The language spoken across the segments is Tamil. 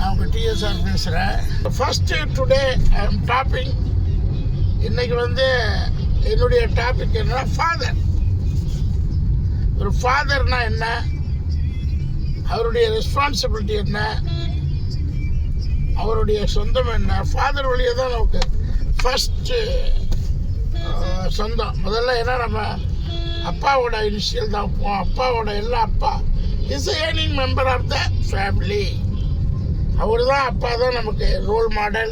நான் உங்கள் டிஎஸ்ஆர் பேசுகிறேன். First today I am topping. இன்றைக்கி என்னுடைய டாபிக் என்னன்னா ஃபாதர். ஒரு ஃபாதர்னா என்ன, அவருடைய ரெஸ்பான்சிபிலிட்டி என்ன, அவருடைய சொந்தம் என்ன. ஃபாதர் வழியே தான் நமக்கு ஃபஸ்ட்டு சொந்தம். முதல்ல ஏன்னா நம்ம அப்பாவோட இனிஷியல் தான் போவோம். அப்பாவோட எல்லா அப்பா is earning member of the family. அவர் தான் அப்பா தான் நமக்கு ரோல் மாடல்.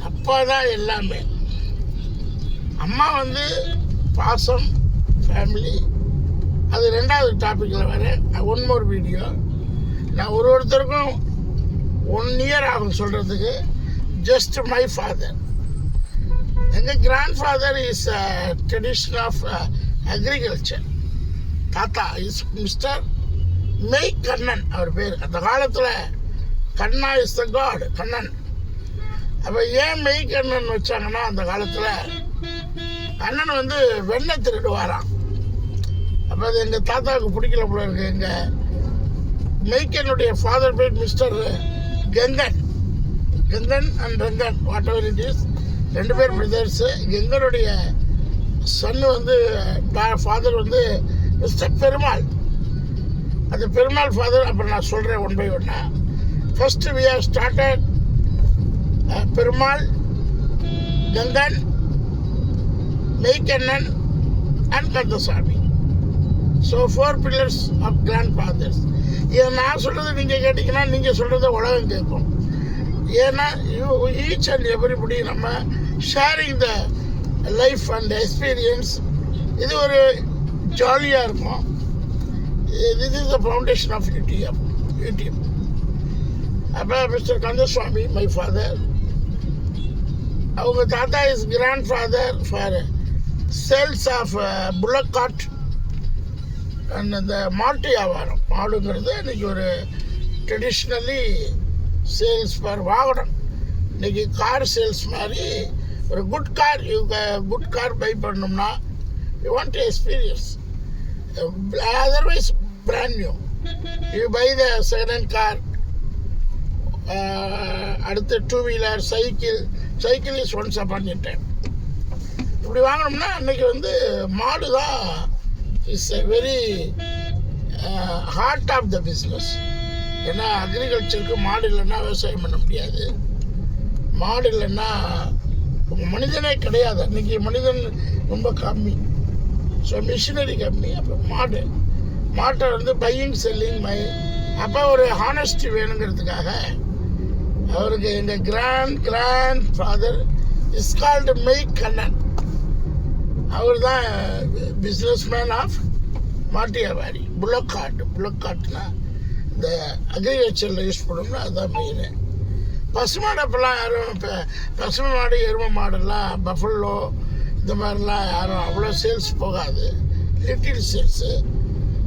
அப்பா தான் எல்லாமே. அம்மா பாசம், ஃபேமிலி. அது ரெண்டாவது டாப்பிக்கில் வரேன். One more video. நான் ஒருத்தருக்கும் 1 year ஆகும் சொல்கிறதுக்கு. Just my father. எங்கள் grand father is tradition of agriculture. தாத்தா இஸ் மிஸ்டர் மெய் கண்ணன் அவர் பேர். அந்த காலத்தில் Kanna is the god, Kannan. அப்போ ஏன் மெய் கண்ணன் வச்சாங்கன்னா, அந்த காலத்தில் கண்ணன் வெண்ணெய் திருடுவாராம். அப்போ அது எங்கள் தாத்தாவுக்கு பிடிக்கல போல இருக்கு. எங்கள் மெய்க்கனுடைய ஃபாதர் பேர் mister Kangan. Kangan and Rangan, whatever it is, 2 பேர் பிரதர்ஸு. கங்கனுடைய சன்னு ஃபாதர் மிஸ்டர் பெருமாள். அந்த பெருமாள் ஃபாதர் அப்புறம் நான் சொல்கிறேன் ஒன் பை ஒன்னா. First we have started Perumal, Kangan, Meykannan and Kandasamy. So 4 pillars of grand fathers. இதை நான் சொல்கிறது நீங்கள் கேட்டிங்கன்னா, நீங்கள் சொல்கிறத உலகம் கேட்கும். ஏன்னா ஈச் அண்ட் எவ்ரிபடி நம்ம sharing the life and experience. இது ஒரு ஜாலியாக இருக்கும். This is the foundation of YouTube. அப்போ மிஸ்டர் கந்தசுவாமி மை ஃபாதர். அவங்க தாத்தா is grand father for sales of bullock cart and இந்த மாட்டு வியாபாரம். மாடுங்கிறது இன்றைக்கி ஒரு ட்ரெடிஷ்னலி சேல்ஸ் ஃபார் வாகனம். இன்றைக்கி கார் சேல்ஸ் மாதிரி ஒரு குட் கார் பை பண்ணோம்னா you want to experience. Otherwise brand new you buy the second car. அடுத்து 2-wheeler, cycle is once upon a time. இப்படி வாங்கினோம்னா அன்றைக்கி மாடு தான் is a very heart of the business. ஏன்னா அக்ரிகல்ச்சருக்கு மாடு இல்லைன்னா விவசாயம் பண்ண முடியாது. மாடு இல்லைன்னா மனிதனே கிடையாது. அன்றைக்கி மனிதன் ரொம்ப கம்மி. ஸோ மிஷினரி கம்மி. அப்போ மாட்டை பையிங் செல்லிங் அப்போ ஒரு ஹானஸ்டி வேணுங்கிறதுக்காக அவருக்கு எங்கள் கிராண்ட் ஃபாதர் இஸ் கால்டு மெய் கண்ணன். அவர் தான் பிஸ்னஸ் மேன் ஆஃப் மாட்டு வியாபாரி. புல்லக் கார்ட்னா இந்த அக்ரிகல்ச்சரில் யூஸ் பண்ணோம்னா அதுதான் மெயின். பசுமாடு அப்போல்லாம் யாரும் இப்போ பசுமை மாடு, எருமை மாடெல்லாம், பஃபல்லோ இந்த மாதிரிலாம் யாரும் அவ்வளோ சேல்ஸ் போகாது. Little sales.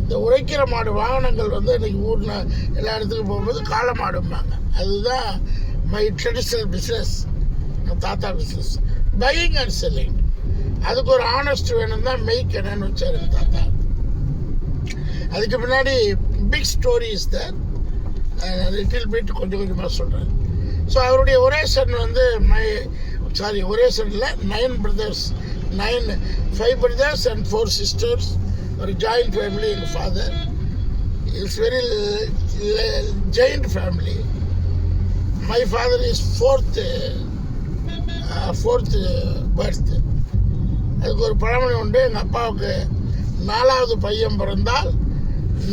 இந்த உரைக்கிற மாடு வாகனங்கள் இன்றைக்கி ஊரில் எல்லா இடத்துக்கும் போகும்போது காளை மாடும்பாங்க. அதுதான் மை ட்ரெடிஷ்னல் பிஸ்னஸ், தாத்தா பிஸ்னஸ். Buying and selling. அதுக்கு ஒரு ஆனஸ்ட் வேணும் தான் மெய்க்கண்ணன்னு வச்சார் என் தாத்தா. அதுக்கு பின்னாடி big story is that. Little bit கொஞ்சமாக சொல்கிறேன். ஸோ அவருடைய ஒரே சன் ஒரே சன்னில் 9 brothers, 5 brothers and 4 sisters. ஒரு ஜாயிண்ட் ஃபேமிலி. எங்கள் father it's very joint family. My father is fourth birth. அதுக்கு ஒரு பழமொழி உண்டு. எங்கள் அப்பாவுக்கு 4வது பையன் பிறந்தால்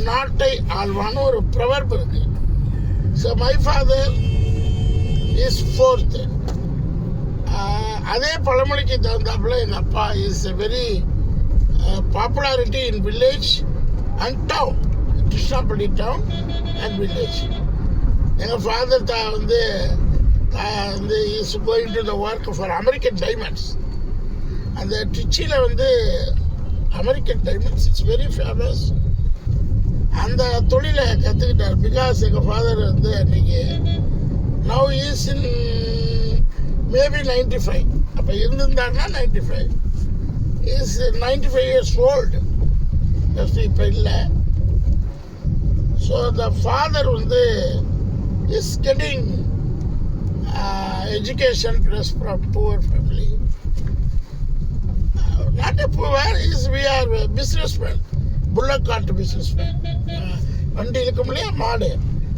நாட்டை ஆழ்வான்னு ஒரு ப்ரொவர்ப் இருக்கு. So my father is 4th. அதே பழமொழிக்கு தகுந்தாப்புல எங்கள் அப்பா is a very popularity in village and town. Krishnapalli town and village. எங்கள் father is going to the work for American Diamonds. அந்த ட்ரிச்சியில் American Diamonds it's very famous. அந்த தொழிலை கற்றுக்கிட்டார். பிகாஸ் எங்கள் ஃபாதர் அன்றைக்கி நவ் இஸ் இன் மேபி 95. அப்போ இருந்திருந்தாங்கன்னா 95. Is 95 years old. இப்போ இல்லை. So the father is getting education plus from poor family. Not a poor, we are businessmen. Bullock cart businessmen. வண்டி இருக்கும் இல்லையா மாடு,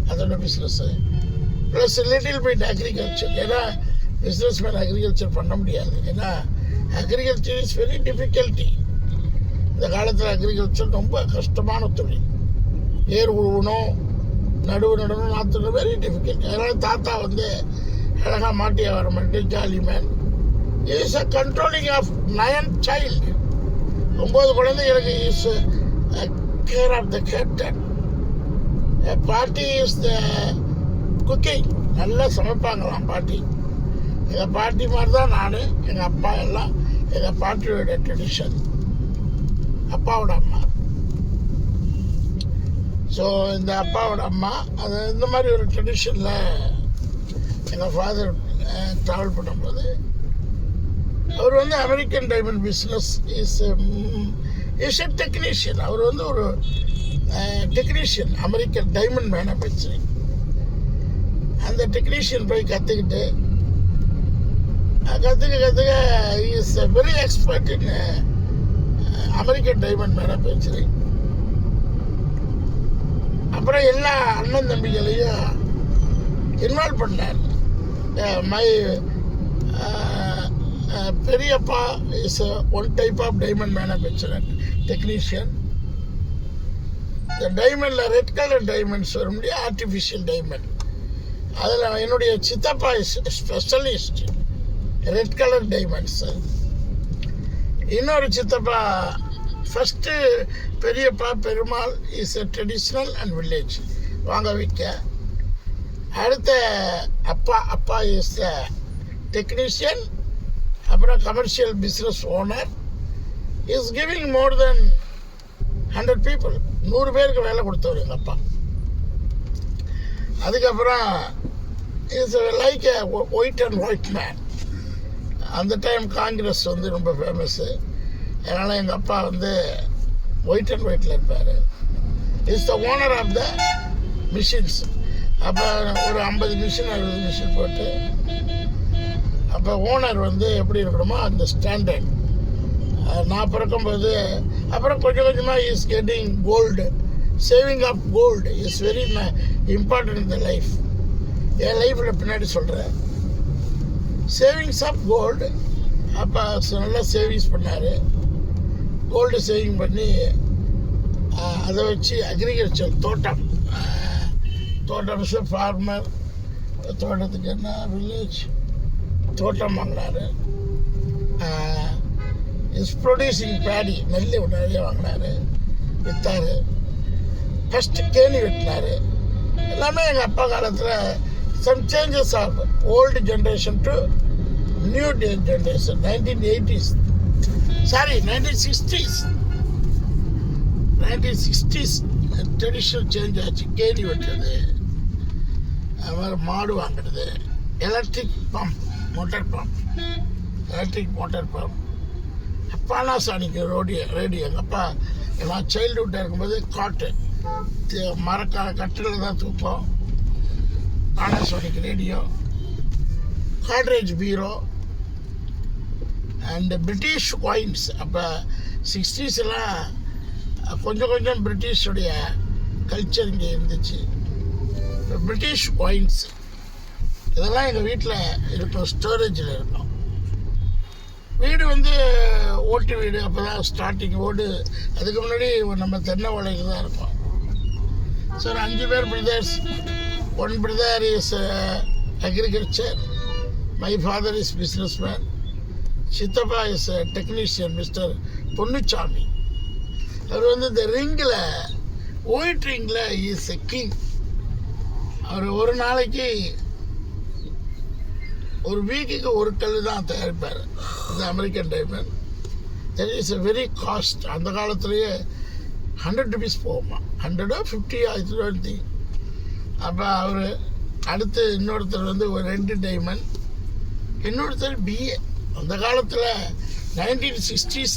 அதோட business plus little bit agriculture. ஏன்னா பிஸ்னஸ்மேன் அக்ரிகல்ச்சர் பண்ண முடியாது. ஏன்னா அக்ரிகல்ச்சர் இஸ் வெரி டிஃபிகல்ட்டி. இந்த காலத்தில் அக்ரிகல்ச்சர் ரொம்ப கஷ்டமான தொழில். ஏர் உழுவணும், நடுவு நடணும், நாற்று வெரி டிஃபிகல்ட். அதனால் தாத்தா வந்து அழகாக மாட்டி வியாபாரம் பண்ணிட்டு jolly man. Is a controlling of 9 child. 9 குழந்தைகளுக்கு is care of the captain. பாட்டி இஸ் த குக்கிங். நல்லா சமைப்பாங்களாம் பாட்டி. எங்கள் பாட்டி மாதிரி தான் நான், எங்கள் அப்பா எல்லாம். எங்கள் பாட்டியோட ட்ரெடிஷன், அப்பாவோட அம்மா. ஸோ இந்த அப்பாவோட அம்மா அது இந்த மாதிரி ஒரு ட்ரெடிஷனில் எங்கள் ஃபாதர் ட்ராவல் பண்ணும்போது அவர் வந்து American diamond business is a technician. அவர் வந்து ஒரு டெக்னீஷியன், அமெரிக்கன் டைமண்ட் மேனுஃபேக்சரிங். அந்த டெக்னீஷியன் போய் கற்றுக்க is very expert in American diamond manufacturing. அப்புறம் எல்லா அண்ணன் தம்பிகளையும் இன்வால்வ் பண்ணார். மை பெரியப்பா is one type of diamond manufacturer technician. இந்த டைமண்டில் ரெட் கலர் டைமண்ட்ஸ் வர முடியும், ஆர்டிஃபிஷியல் டைமண்ட். அதில் என்னுடைய சித்தப்பா is specialist red colour diamonds. இன்னொரு சித்தப்பா ஃபஸ்ட்டு பெரியப்பா Perumal is a traditional and village வாங்க வைக்க. அடுத்த அப்பா இஸ் த டெக்னீஷியன், அப்புறம் commercial business owner. Is giving more then 100 people, 100 பேருக்கு வேலை கொடுத்தவர் எங்கள் அப்பா. அதுக்கப்புறம் is like a white and white man. அந்த டைம் காங்கிரஸ் வந்து ரொம்ப ஃபேமஸ்ஸு. அதனால் எங்கள் அப்பா வந்து ஒயிட் அண்ட் ஒயிட்டில் இருப்பார். Is the owner of the machines. அப்போ ஒரு 50 மிஷின் 60 மிஷின் போட்டு, அப்போ ஓனர் வந்து எப்படி இருக்கணுமோ அந்த ஸ்டாண்டர்ட். நான் பிறக்கும்போது அப்புறம் கொஞ்சம் கொஞ்சமாக is getting gold. Saving of gold is very important in the life. என் லைஃப்பில் பின்னாடி சொல்கிறேன். Savings of gold. அப்போ நல்லா சேவிங்ஸ் பண்ணார். கோல்டு சேவிங் பண்ணி அதை வச்சு அக்ரிகல்ச்சர் தோட்டம் ஃபார்மர். தோட்டத்துக்கு என்ன வில்லேஜ் தோட்டம் வாங்கினார். இஸ் ப்ரொடியூசிங் பேடி, நெல் நிறைய வாங்கினார், விற்றார். ஃபஸ்ட்டு கேணி வெட்டினார். எல்லாமே எங்கள் அப்பா காலத்தில் some changes of old generation to new generation. 1980s, sorry 1960s traditional change ஆச்சு. கேணி வெட்டுறது, அது மாதிரி மாடு வாங்குறது, electric pump, motor pump, electric motor pump. பானாசானிக்கு ரேடியோ. எங்கள் அப்பா நான் சைல்டுஹுட்டாக இருக்கும்போது காட்டு கட்டில் தான் தூப்போம். பானாசானிக் ரேடியோ, காட்ரேஜ் பீரோ அண்ட் பிரிட்டிஷ் காயின்ஸ். அப்போ 60s கொஞ்சம் கொஞ்சம் பிரிட்டிஷுடைய கல்ச்சர் இங்கே இருந்துச்சு. இப்போ பிரிட்டிஷ் காயின்ஸ் இதெல்லாம் எங்கள் வீட்டில் இருக்கும், ஸ்டோரேஜில் இருக்கும். வீடு வந்து ஓட்டு வீடு. அப்போ தான் ஸ்டார்டிங் ஓடு. அதுக்கு முன்னாடி நம்ம தென்னை ஓலைக்கு தான் இருக்கும். ஸோ 5 பேர் brothers. 1 brother is agriculture. My father is business man. சித்தப்பா இஸ் டெக்னீஷியன் மிஸ்டர் பொன்னுச்சாமி. அவர் வந்து இந்த ரிங்கில், ஒயிட் ரிங்கில் இஸ் எ கிங். அவர் ஒரு நாளைக்கு ஒரு வீக்குக்கு ஒரு கல் தான் தயாரிப்பார். இந்த American diamond that is a very cost. அந்த காலத்துலேயே 100 rupees போகுமா, 100 or 50 திங். அப்போ அவர் அடுத்து இன்னொருத்தர் வந்து ஒரு 2 டைமண்ட், இன்னொருத்தர் பிஏ. அந்த காலத்தில் 1960s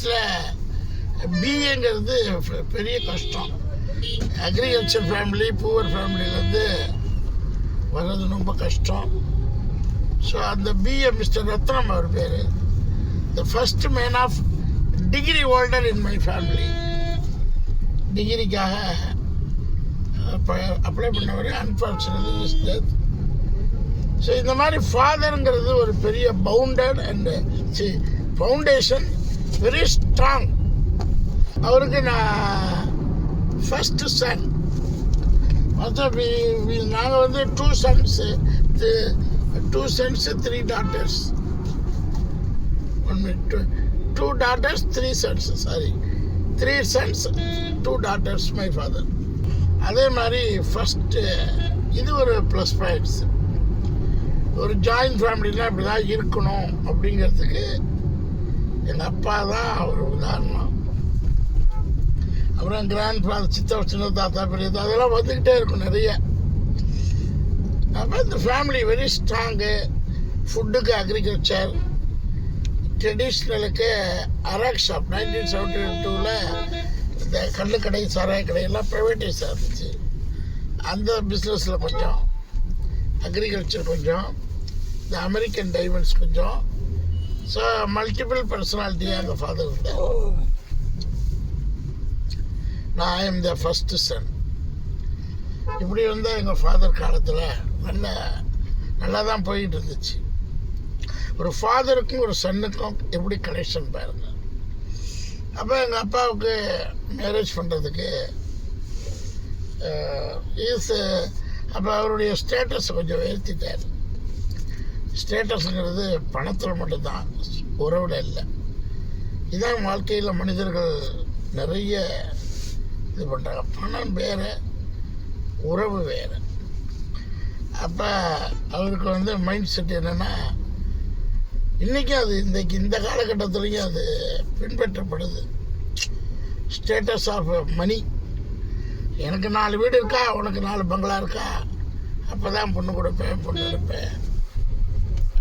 பிஏங்கிறது பெரிய கஷ்டம். அக்ரிகல்ச்சர் ஃபேமிலி, பூவர் ஃபேமிலியிலேருந்து வர்றது ரொம்ப கஷ்டம். ஸோ அந்த பிஏ மிஸ்டர் ரத்னம் அவர் பேர், the first man of degree holder in my family. டிகிரிக்காக அப்ளை பண்ணவர் அன்ஃபார்ச்சுனேட்லி இஸ் டெத். ஸோ இந்த மாதிரி ஃபாதருங்கிறது ஒரு பெரிய bounded and foundation, very strong. அவருக்கு நான் ஃபஸ்ட்டு சன். மொத்தம் நாங்கள் வந்து 2 sons 3 daughters. 2 daughters 3 sons, sorry 3 sons 2 daughters my father. அதே மாதிரி ஃபஸ்ட்டு இது ஒரு ப்ளஸ் பாயிண்ட்ஸ். ஒரு ஜாயின்ட் ஃபேமிலினா இப்படி தான் இருக்கணும் அப்படிங்கிறதுக்கு எங்கள் அப்பா தான் ஒரு உதாரணம். அப்புறம் கிராண்ட் ஃபாதர், சின்ன தாத்தா, பெரிய தாத்தா அதெல்லாம் வந்துக்கிட்டே இருக்கும் நிறைய. அப்போ இந்த ஃபேமிலி வெரி ஸ்ட்ராங்கு. ஃபுட்டுக்கு அக்ரிகல்ச்சர், ட்ரெடிஷ்னலுக்கு அராக் ஷாப் 1972 இந்த கள்ளுக்கடை, சாராய கடையெல்லாம் ப்ரைவேட்டைஸ் ஆகிடுச்சு. அந்த பிஸ்னஸில் கொஞ்சம், அக்ரிகல்ச்சர் கொஞ்சம், இந்த அமெரிக்கன் டைமண்ட்ஸ் கொஞ்சம். ஸோ மல்டிபிள் பர்சனாலிட்டியாக எங்கள் ஃபாதர் இருந்தார். நான் I am the first son. இப்படி வந்து எங்கள் ஃபாதர் காலத்தில் நல்லா தான் போயிட்டு இருந்துச்சு. ஒரு ஃபாதருக்கும் ஒரு சன்னுக்கும் எப்படி கனெக்ஷன் பாருங்க. அப்போ எங்கள் அப்பாவுக்கு மேரேஜ் பண்ணுறதுக்கு அப்போ அவருடைய ஸ்டேட்டஸை கொஞ்சம் உயர்த்திட்டார். ஸ்டேட்டஸுங்கிறது பணத்தில் மட்டும்தான், உறவில் இல்லை. இதுதான் வாழ்க்கையில் மனிதர்கள் நிறைய இது பண்ணுறாங்க. பணம் வேறு, உறவு வேறு. அப்போ அவருக்கு வந்து மைண்ட் செட் என்னென்னா, இன்றைக்கும் அது இந்த காலகட்டத்துலேயும் அது பின்பற்றப்படுது. Status of money. எனக்கு 4 வீடு இருக்கா, உனக்கு 4 பங்களா இருக்கா, அப்போ தான் பொண்ணு கொடுப்பேன், பொண்ணு எடுப்பேன்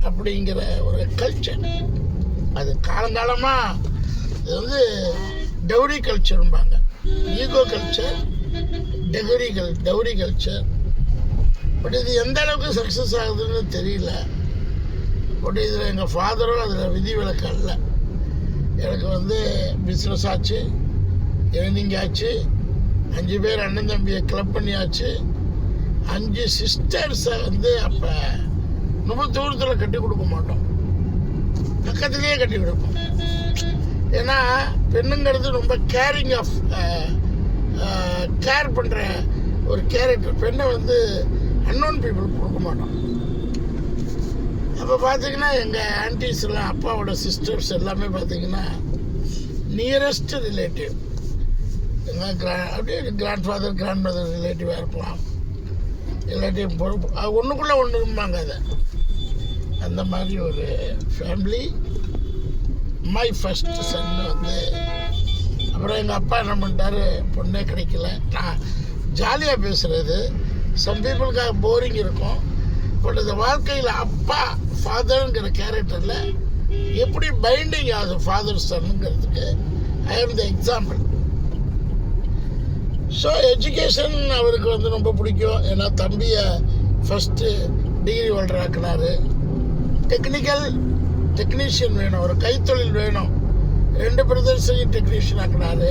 அப்படிங்கிற ஒரு கல்ச்சர். அது காலங்காலமாக இது வந்து டவுரி கல்ச்சரும்பாங்க. Ego culture, dowry culture. But இது எந்த அளவுக்கு சக்ஸஸ் ஆகுதுன்னு தெரியல. பட் இதில் எங்கள் ஃபாதரும் அதில் விதிவிலக்கு அல்ல. எனக்கு வந்து பிஸ்னஸ் ஆச்சு, ஏர்னிங் ஆச்சு, 5 பேர் அண்ணன் தம்பியை கிளப் பண்ணியாச்சு. 5 சிஸ்டர்ஸை வந்து அப்போ ரொம்ப தூரத்தில் கட்டி கொடுக்க மாட்டோம், பக்கத்துலேயே கட்டி கொடுப்போம். ஏன்னா பெண்ணுங்கிறது ரொம்ப கேரிங் ஆஃப் கேர் பண்ணுற ஒரு கேரக்டர். பெண்ணை வந்து அன்னோன் பீப்புள் கொடுக்க மாட்டோம். அப்போ பார்த்தீங்கன்னா எங்கள் ஆன்டிஸ்லாம், அப்பாவோட சிஸ்டர்ஸ் எல்லாமே பார்த்தீங்கன்னா நியரஸ்ட் ரிலேட்டிவ். எங்கள் அப்படியே கிராண்ட் ஃபாதர், கிராண்ட் மதர் ரிலேட்டிவாக இருக்கலாம், ரிலேட்டிவ் பொறுப்பு ஒன்றுக்குள்ளே ஒன்று இருப்பாங்க. அதை அந்த மாதிரி ஒரு ஃபேமிலி. மை ஃபஸ்ட் சன் வந்து அப்புறம் எங்கள் அப்பா என்ன பண்ணிட்டாரு, பொண்ணே கிடைக்கல. நான் ஜாலியாக பேசுகிறது, சம் பீப்புளுக்காக போரிங் இருக்கும். பட் இந்த வாழ்க்கையில் அப்பா ஃபாதருங்கிற கேரக்டரில் எப்படி பைண்டிங் ஆகுது ஃபாதர் சன்னுங்கிறதுக்கு ஐ ஆம் த எக்ஸாம்பிள். ஸோ எஜுகேஷன் அவருக்கு வந்து ரொம்ப பிடிக்கும். ஏன்னா தம்பியை ஃபஸ்ட்டு டிகிரி ஹோல்டர் ஆக்கினார். டெக்னீஷியன் வேணும், ஒரு கைத்தொழில் வேணும். 2 பிரதர்ஸையும் டெக்னீஷியன் ஆக்கினார்.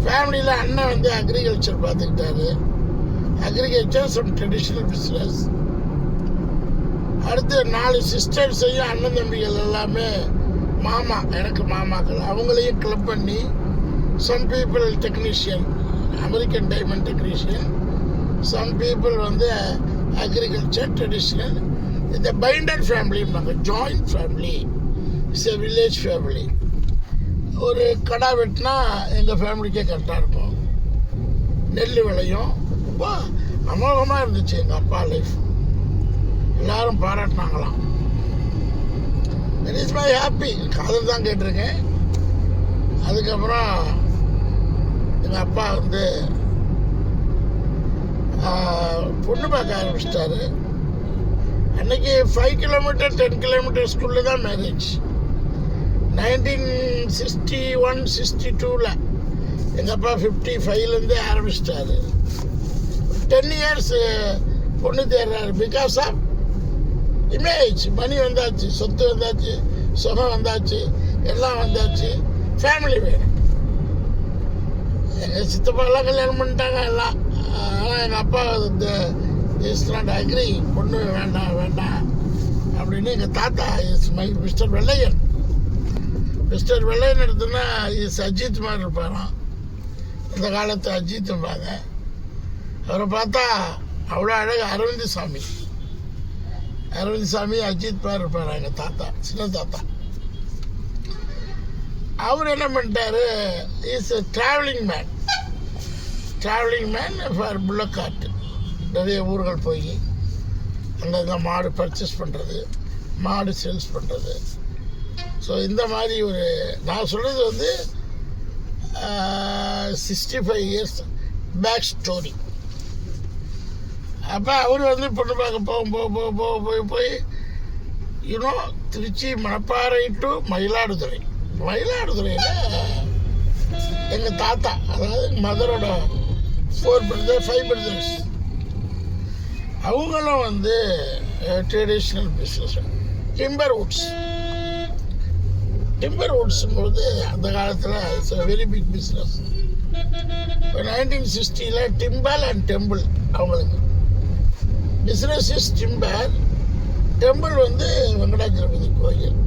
ஃபேமிலியில் அண்ணன் வந்து அக்ரிகல்ச்சர் பார்த்துக்கிட்டாரு. Agriculture some traditional business. அடுத்து 4 சிஸ்டர்ஸையும் அண்ணன் தம்பிகள் எல்லாமே எனக்கு மாமாக்கள், அவங்களையும் கிளப் பண்ணி some people technician, American diamond technician, some people வந்து அக்ரிகல்ச்சர் ட்ரெடிஷ்னல். இந்த பைண்டட் ஃபேமிலிம்பாங்க, joint family, it's a village family. ஒரு கடா வெட்டினா எங்கள் ஃபேமிலிக்கே கரெக்டாக இருக்கும். நெல் விளையும். ரொம்ப அமோகமாக இருந்துச்சு எங்கள் அப்பா லைஃப். எல்லாரும் பாராட்டினாங்களாம். That is my happy. காதல் தான் கேட்டிருக்கேன். அதுக்கப்புறம் எங்கள் அப்பா வந்து பொண்ணு பார்க்க ஆரம்பிச்சிட்டாரு. அன்றைக்கி 5 கிலோமீட்டர் 10 கிலோமீட்டர்ஸ்குள்ளே தான் மேரேஜ். 1961-62 எங்கள் அப்பா 55லேருந்தே ஆரம்பிச்சிட்டாரு. 10 இயர்ஸ் பொண்ணு தேடுறாரு. Because of image. மணி வந்தாச்சு, சொத்து வந்தாச்சு, சுகம் வந்தாச்சு, எல்லாம் வந்தாச்சு, ஃபேமிலி வேணும். எங்கள் சித்தப்பாலாம் கல்யாணம் பண்ணிட்டாங்க எல்லாம். ஆனால் எங்கள் அப்பா இஸ் நாட் அக்ரி, பொண்ணு வேண்டாம் வேண்டாம் அப்படின்னு. எங்கள் தாத்தா இஸ் மிஸ்டர் வெள்ளையன். மிஸ்டர் வெள்ளையன் எடுத்தோன்னா இஸ் அஜித் மாதிரி இருப்பாராம். இந்த காலத்து அஜித்தும்பாங்க. அவரை பார்த்தா அவ்வளோ அழகு. அரவிந்த் சாமி அஜித் மாதிரி இருப்பார் எங்கள் தாத்தா, சின்ன தாத்தா. அவர் என்ன பண்ணிட்டாரு, is travelling man for bullock card. நிறைய ஊர்கள் போய் அந்த மாடு பர்ச்சேஸ் பண்ணுறது, மாடு சேல்ஸ் பண்ணுறது. ஸோ இந்த மாதிரி ஒரு, நான் சொல்கிறது வந்து 65 years பேக் ஸ்டோரி. அப்போ அவர் வந்து பொண்ணு பார்க்க போய் யூனோ திருச்சி மணப்பாறை டு மயிலாடுதுறையில் எங்கள் தாத்தா, அதாவது மதரோட 5 brothers, அவங்களும் வந்து ட்ரெடிஷ்னல் பிஸ்னஸ் டிம்பர் வுட்ஸுங்கிறது அந்த காலத்தில் it's a very big business. இப்போ 1960 டிம்பர் அண்ட் டெம்பிள், அவங்களுக்கு பிஸ்னஸ் இஸ் டிம்பர். டெம்பிள் வந்து வெங்கடாச்சலபதி கோயில்.